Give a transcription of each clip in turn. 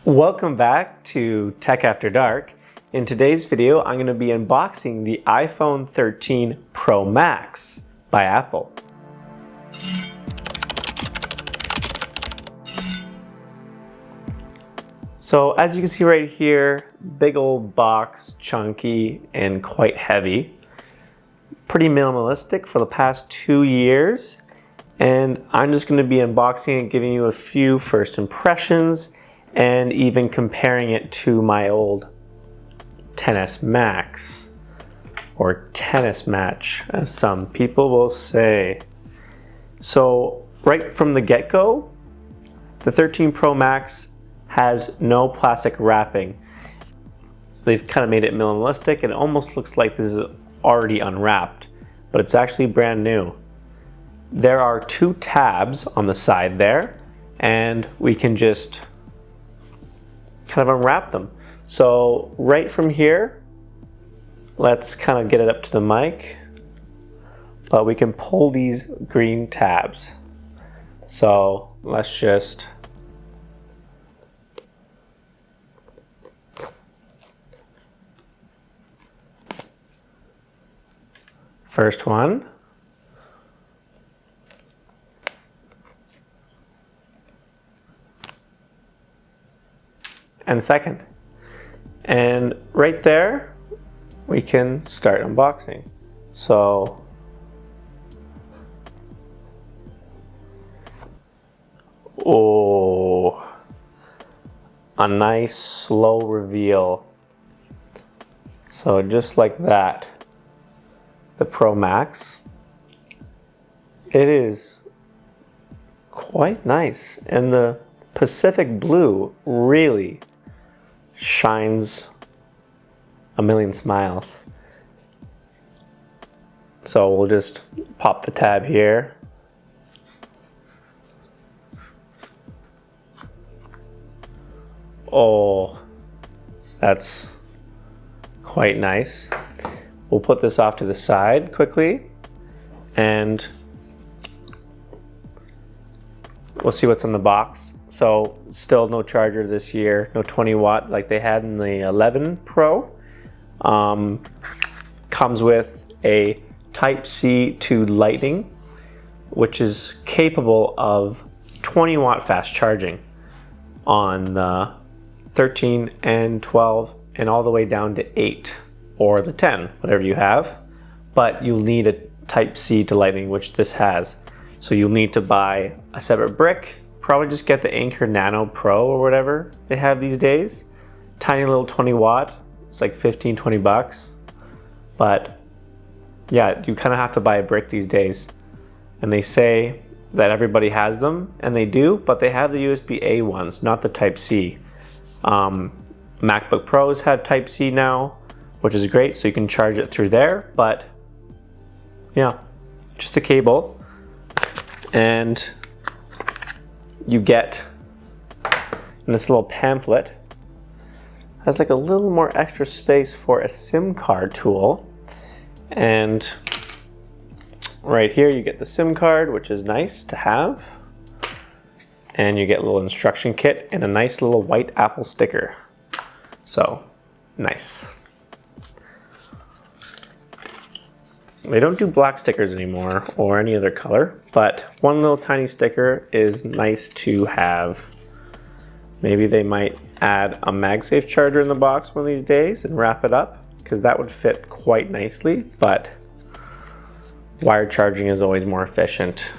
Welcome back to Tech After Dark. In today's video, I'm going to be unboxing the iPhone 13 Pro Max by Apple. So as you can see right here, big old box, chunky and quite heavy. Pretty minimalistic for the past 2 years. And I'm just going to be unboxing and giving you a few first impressions and even comparing it to my old XS Max, or tennis match, as some people will say. So right from the get-go, the 13 Pro Max has no plastic wrapping. They've kind of made it minimalistic and it almost looks like this is already unwrapped, but it's actually brand new. There are 2 tabs on the side there, and we can just kind of unwrap them. So right from here, let's kind of get it up to the mic, but we can pull these green tabs. So let's just first one. And second. And right there, we can start unboxing. So, oh, a nice slow reveal. So just like that, the Pro Max, it is quite nice. And the Pacific blue really shines a million smiles. So we'll just pop the tab here. Oh, that's quite nice. We'll put this off to the side quickly and we'll see what's in the box. So still no charger this year, no 20 watt like they had in the 11 Pro. Comes with a Type-C to Lightning, which is capable of 20 watt fast charging on the 13 and 12 and all the way down to 8 or the 10, whatever you have. But you'll need a Type-C to Lightning, which this has. So you'll need to buy a separate brick. Probably just get the Anker Nano Pro or whatever they have these days. Tiny little 20 watt, it's like 15, 20 bucks. But yeah, you kind of have to buy a brick these days. And they say that everybody has them, and they do, but they have the USB-A ones, not the Type-C. MacBook Pros have Type-C now, which is great, so you can charge it through there, but yeah, just a cable. And you get in this little pamphlet, has like a little more extra space for a SIM card tool. And right here you get the SIM card, which is nice to have. And you get a little instruction kit and a nice little white Apple sticker. So, nice. They don't do black stickers anymore or any other color, but one little tiny sticker is nice to have. Maybe they might add a MagSafe charger in the box one of these days and wrap it up, because that would fit quite nicely, but wired charging is always more efficient.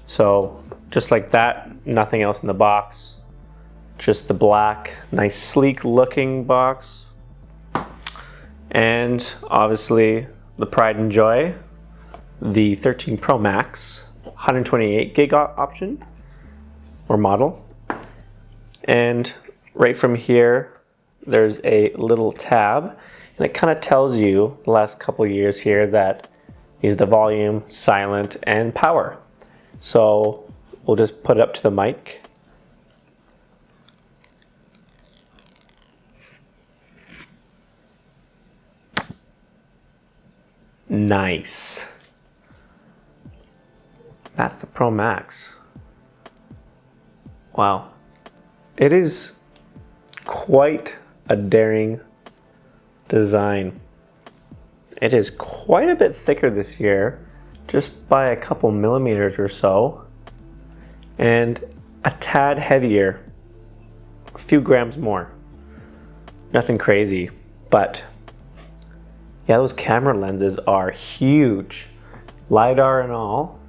So just like that, nothing else in the box, just the black, nice sleek looking box. And obviously the pride and joy, the 13 Pro Max 128 gig option or model. And right from here there's a little tab, and it kind of tells you the last couple of years here that is the volume, silent, and power. So we'll just put it up to the mic. Nice. That's the Pro Max. Wow. It is quite a daring design. It is quite a bit thicker this year, just by a couple millimeters or so, and a tad heavier, a few grams more. Nothing crazy, but yeah, those camera lenses are huge, LiDAR and all,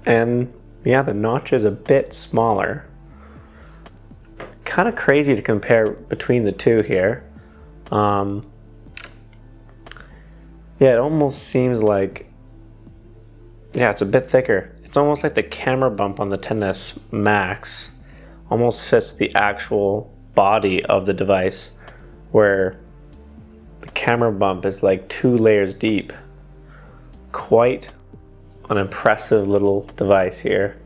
and yeah, the notch is a bit smaller. Kind of crazy to compare between the two here. Yeah, it almost seems like, yeah, it's a bit thicker. It's almost like the camera bump on the XS Max almost fits the actual body of the device, where the camera bump is like 2 layers deep. Quite an impressive little device here.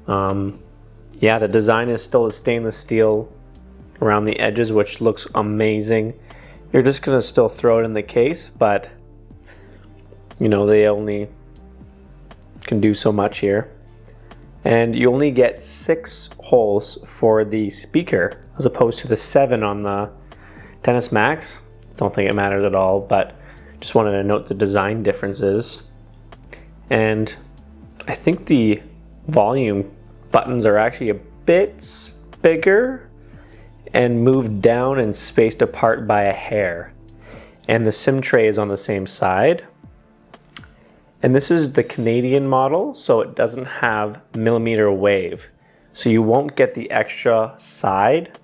Yeah, the design is still a stainless steel around the edges, which looks amazing. You're just gonna still throw it in the case, but you know, they only can do so much here. And you only get 6 holes for the speaker, as opposed to the 7 on the XS Max. Don't think it matters at all, but just wanted to note the design differences. And I think the volume buttons are actually a bit bigger and moved down and spaced apart by a hair. And the SIM tray is on the same side. And this is the Canadian model, so it doesn't have millimeter wave. So you won't get the extra side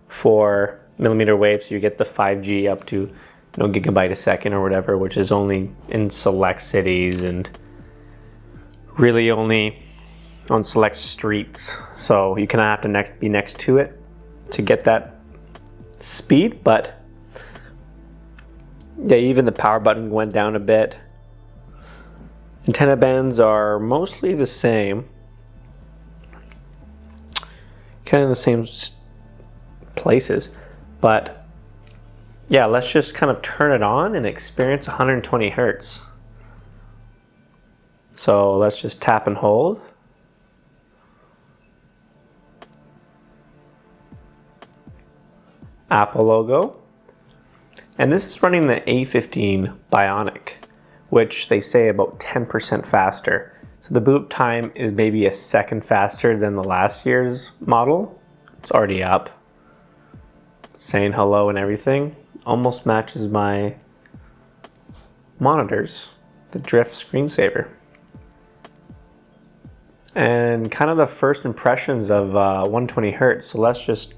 for millimeter wave, so you get the 5G up to gigabyte a second or whatever, which is only in select cities and really only on select streets. So you kind of have to be next to it to get that speed, but yeah, even the power button went down a bit. Antenna bands are mostly the same, kind of the same places, but yeah, let's just kind of turn it on and experience 120 Hertz. So let's just tap and hold. Apple logo. And this is running the A15 Bionic, which they say about 10% faster. So the boot time is maybe a second faster than the last year's model. It's already up. Saying hello and everything. Almost matches my monitors, the Drift screensaver. And kind of the first impressions of 120 Hertz. So let's just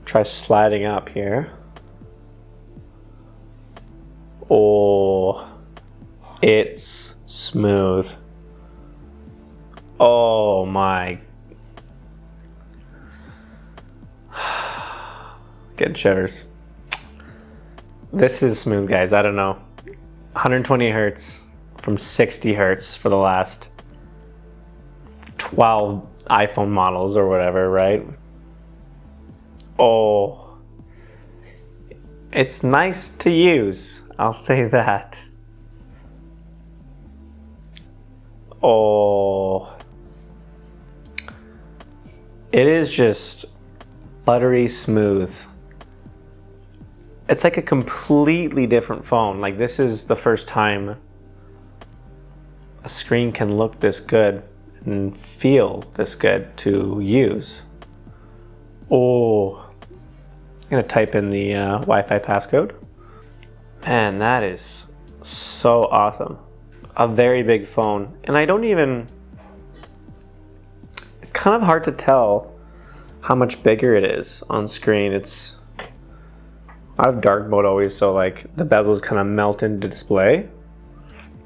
try sliding up here. Oh, it's smooth. Oh my. Getting shivers. This is smooth, guys. I don't know. 120 Hertz from 60 Hertz for the last 12 iPhone models or whatever, right? Oh, it's nice to use, I'll say that. Oh, it is just buttery smooth. It's like a completely different phone. Like, this is the first time a screen can look this good and feel this good to use. Oh, I'm gonna type in the Wi-Fi passcode. Man, that is so awesome. A very big phone. And I don't even, it's kind of hard to tell how much bigger it is on screen. It's, I have dark mode always, so like the bezels kind of melt into display.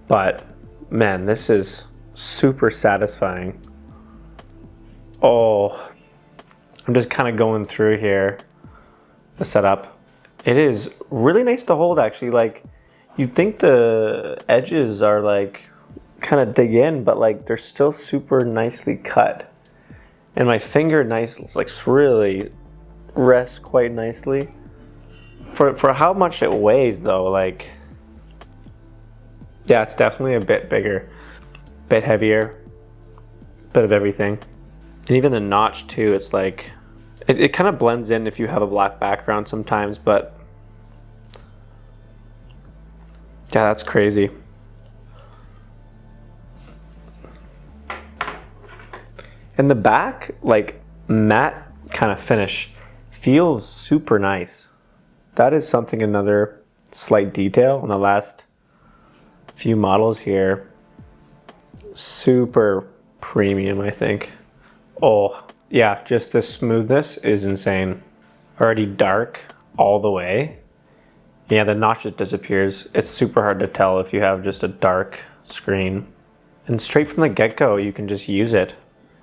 But man, this is super satisfying. Oh, I'm just kind of going through here, the setup. It is really nice to hold, actually. Like, you'd think the edges are like kind of dig in, but like they're still super nicely cut. And my finger really rests quite nicely. For how much it weighs though, like, yeah, it's definitely a bit bigger, bit heavier, bit of everything. And even the notch too, it's like, It kind of blends in if you have a black background sometimes, but yeah, that's crazy. And the back, like matte kind of finish, feels super nice. That is something, another slight detail on the last few models here. Super premium, I think. Oh, yeah, just the smoothness is insane. Already dark all the way. Yeah, the notch just disappears. It's super hard to tell if you have just a dark screen. And straight from the get-go, you can just use it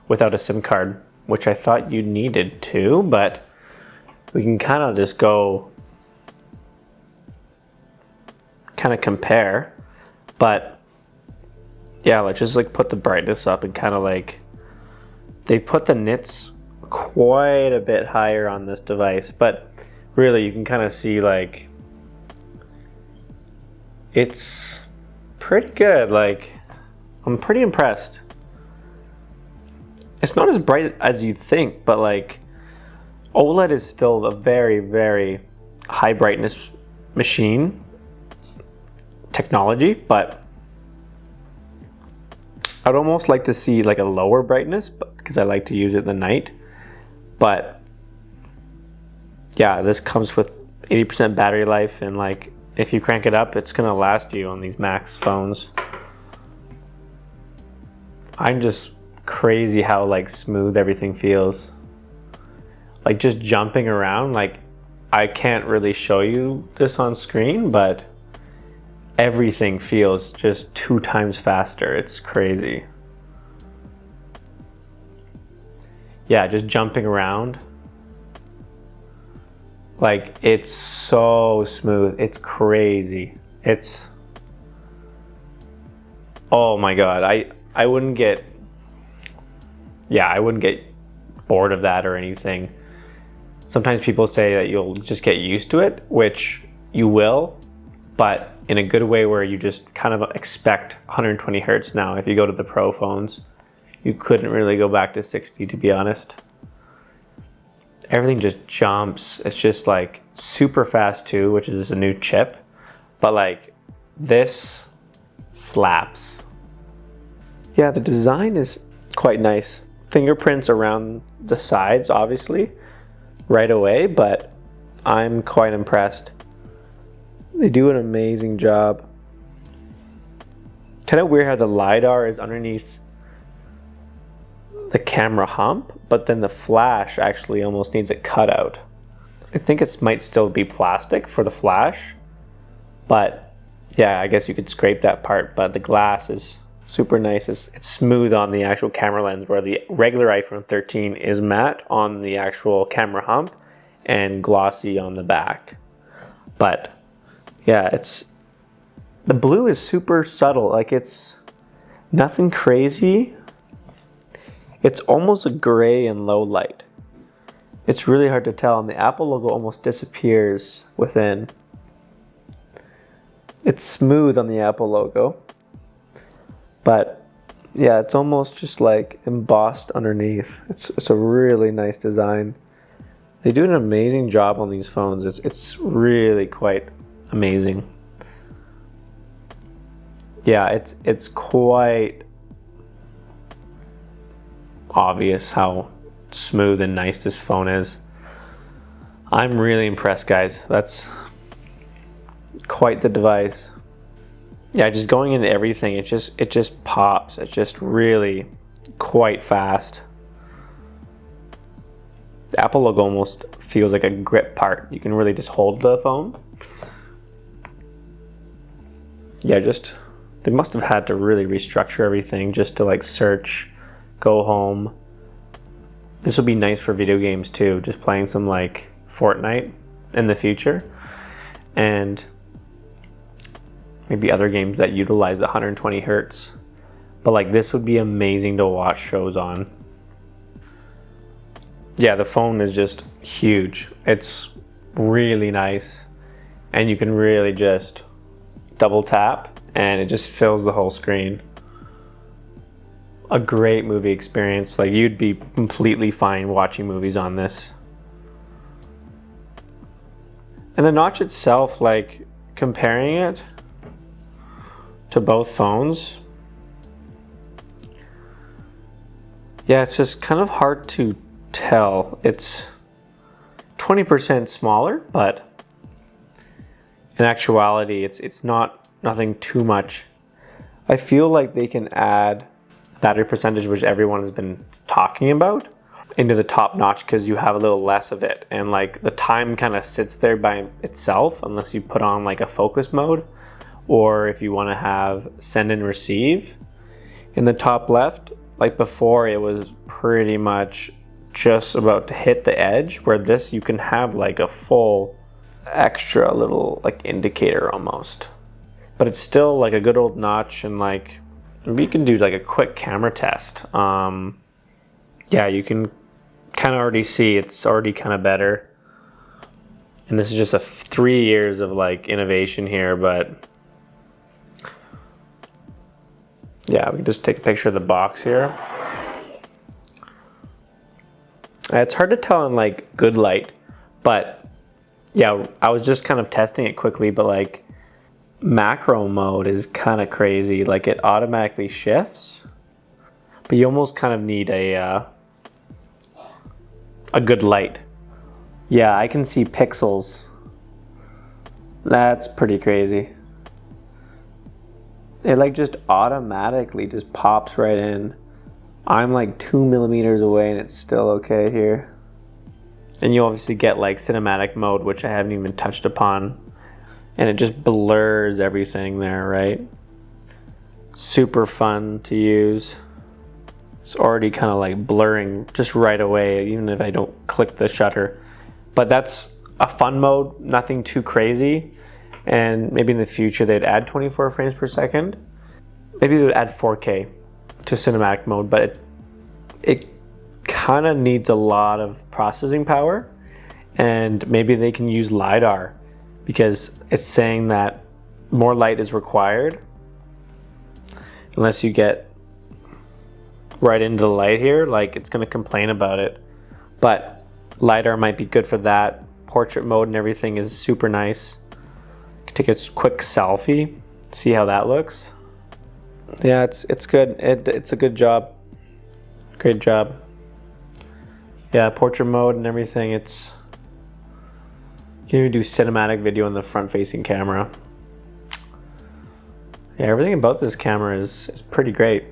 without a SIM card, which I thought you needed to, but we can kind of just go kind of compare. But yeah, let's just like put the brightness up and kind of like, they put the nits quite a bit higher on this device, but really you can kind of see like it's pretty good. Like, I'm pretty impressed. It's not as bright as you think, but like OLED is still a very, very high brightness machine technology, but I'd almost like to see like a lower brightness because I like to use it in the night. But yeah, this comes with 80% battery life, and like if you crank it up, it's gonna last you on these Max phones. I'm just crazy how like smooth everything feels. Like just jumping around, like I can't really show you this on screen, but everything feels just 2 times faster. It's crazy. Yeah, just jumping around. Like, it's so smooth. It's crazy. It's, oh my God. I wouldn't get, yeah, I wouldn't get bored of that or anything. Sometimes people say that you'll just get used to it, which you will, but in a good way where you just kind of expect 120 hertz now. If you go to the Pro phones, you couldn't really go back to 60, to be honest. Everything just jumps. It's just like super fast too, which is a new chip, but like this slaps. Yeah, the design is quite nice. Fingerprints around the sides, obviously, right away, but I'm quite impressed. They do an amazing job. Kind of weird how the LiDAR is underneath the camera hump, but then the flash actually almost needs a cutout. I think it might still be plastic for the flash, but yeah, I guess you could scrape that part, but the glass is super nice. It's smooth on the actual camera lens, where the regular iPhone 13 is matte on the actual camera hump and glossy on the back. But yeah, the blue is super subtle. Like, it's nothing crazy. It's almost a gray and low light. It's really hard to tell, and the Apple logo almost disappears within. It's smooth on the Apple logo, but yeah, it's almost just like embossed underneath. It's a really nice design. They do an amazing job on these phones. It's really quite amazing. Yeah, it's quite obvious how smooth and nice this phone is. I'm really impressed, guys. That's quite the device. Yeah, just going into everything, it just pops. It's just really quite fast. The Apple logo almost feels like a grip part. You can really just hold the phone. Yeah, they must have had to really restructure everything just to like search, go home. This would be nice for video games too, just playing some like Fortnite in the future, and maybe other games that utilize the 120 hertz. But like, this would be amazing to watch shows on. Yeah, the phone is just huge. It's really nice, and you can really just double tap and it just fills the whole screen. A great movie experience. Like, you'd be completely fine watching movies on this. And the notch itself, like comparing it to both phones, yeah, it's just kind of hard to tell. It's 20% smaller, but in actuality, it's nothing too much. I feel like they can add battery percentage, which everyone has been talking about, into the top notch because you have a little less of it, and like the time kind of sits there by itself unless you put on like a focus mode, or if you want to have send and receive. In the top left, like before, it was pretty much just about to hit the edge, where this you can have like a full extra little like indicator almost, but it's still like a good old notch. And like maybe you can do like a quick camera test. Yeah, you can kind of already see it's already kind of better, and this is just 3 years of like innovation here. But yeah, we can just take a picture of the box here. It's hard to tell in like good light, but yeah, I was just kind of testing it quickly, but like macro mode is kind of crazy. Like it automatically shifts, but you almost kind of need a good light. Yeah, I can see pixels. That's pretty crazy. It like just automatically just pops right in. I'm like 2 millimeters away and it's still okay here. And you obviously get like cinematic mode, which I haven't even touched upon. And it just blurs everything there, right? Super fun to use. It's already kind of like blurring just right away, even if I don't click the shutter. But that's a fun mode, nothing too crazy. And maybe in the future they'd add 24 frames per second. Maybe they would add 4K to cinematic mode, but it kind of needs a lot of processing power, and maybe they can use LiDAR because it's saying that more light is required unless you get right into the light here. Like it's going to complain about it, but LiDAR might be good for that. Portrait mode and everything is super nice. You can take a quick selfie, see how that looks. Yeah, it's good. It's a good job. Great job. Yeah, portrait mode and everything. You can even do cinematic video on the front-facing camera. Yeah, everything about this camera is pretty great,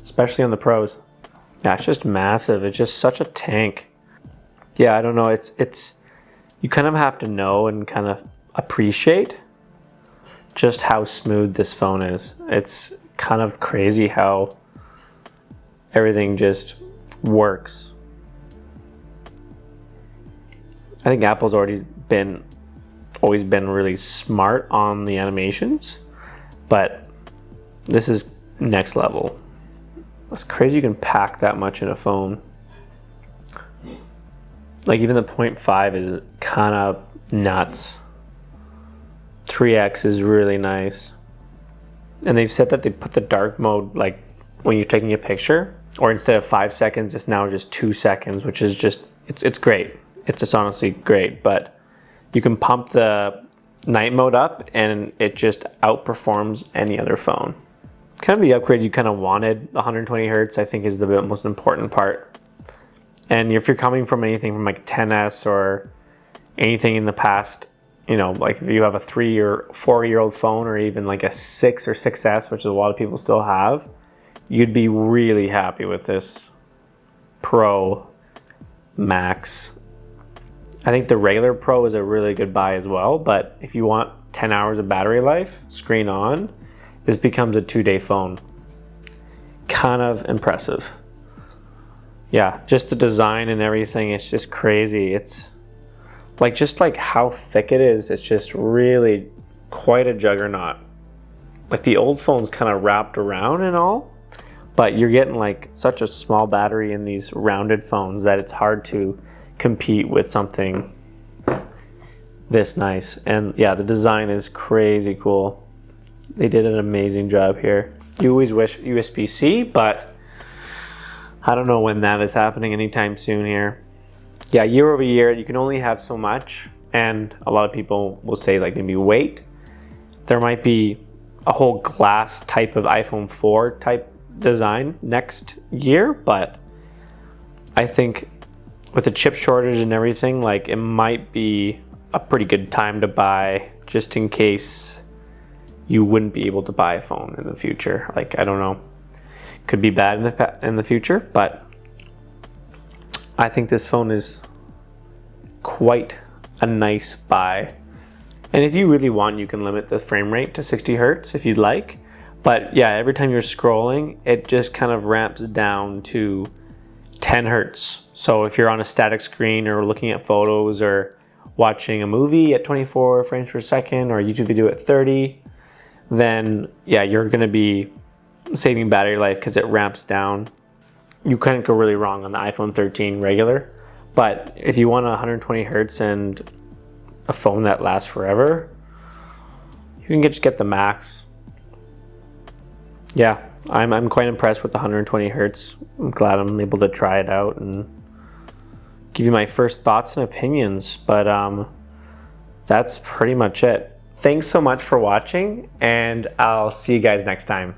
especially on the pros. Yeah, it's just massive. It's just such a tank. Yeah, I don't know. It's you kind of have to know and kind of appreciate just how smooth this phone is. It's kind of crazy how everything just works. I think Apple's always been really smart on the animations, but this is next level. It's crazy you can pack that much in a phone. Like even the 0.5 is kind of nuts. 3x is really nice. And they've said that they put the dark mode like when you're taking a picture, or instead of 5 seconds, it's now just 2 seconds, which is just, it's great. It's just honestly great, but you can pump the night mode up and it just outperforms any other phone. Kind of the upgrade you kind of wanted. 120 Hertz I think is the most important part. And if you're coming from anything from like 10s or anything in the past, you know, like if you have a 3 or 4-year-old phone, or even like a 6 or 6S, which a lot of people still have, you'd be really happy with this Pro Max. I think the regular Pro is a really good buy as well, but if you want 10 hours of battery life, screen on, this becomes a 2-day phone. Kind of impressive. Yeah, just the design and everything, it's just crazy. It's like, just like how thick it is, it's just really quite a juggernaut. Like the old phone's kind of wrapped around and all, but you're getting like such a small battery in these rounded phones that it's hard to compete with something this nice. And yeah, the design is crazy cool. They did an amazing job here. You always wish USB-C, but I don't know when that is happening anytime soon here. yeah, year over year, you can only have so much. And a lot of people will say like maybe wait. There might be a whole glass type of iPhone 4 type design next year, but I think with the chip shortage and everything, like it might be a pretty good time to buy, just in case you wouldn't be able to buy a phone in the future. Like, I don't know, could be bad in the future, but I think this phone is quite a nice buy. And if you really want, you can limit the frame rate to 60 hertz if you'd like. But yeah, every time you're scrolling, it just kind of ramps down to 10 hertz. So if you're on a static screen or looking at photos or watching a movie at 24 frames per second or a YouTube video at 30, then yeah, you're gonna be saving battery life because it ramps down. You couldn't go really wrong on the iPhone 13 regular. But if you want 120 hertz and a phone that lasts forever, you can just get the max. Yeah, I'm quite impressed with the 120 hertz. I'm glad I'm able to try it out and give you my first thoughts and opinions. But that's pretty much it. Thanks so much for watching, and I'll see you guys next time.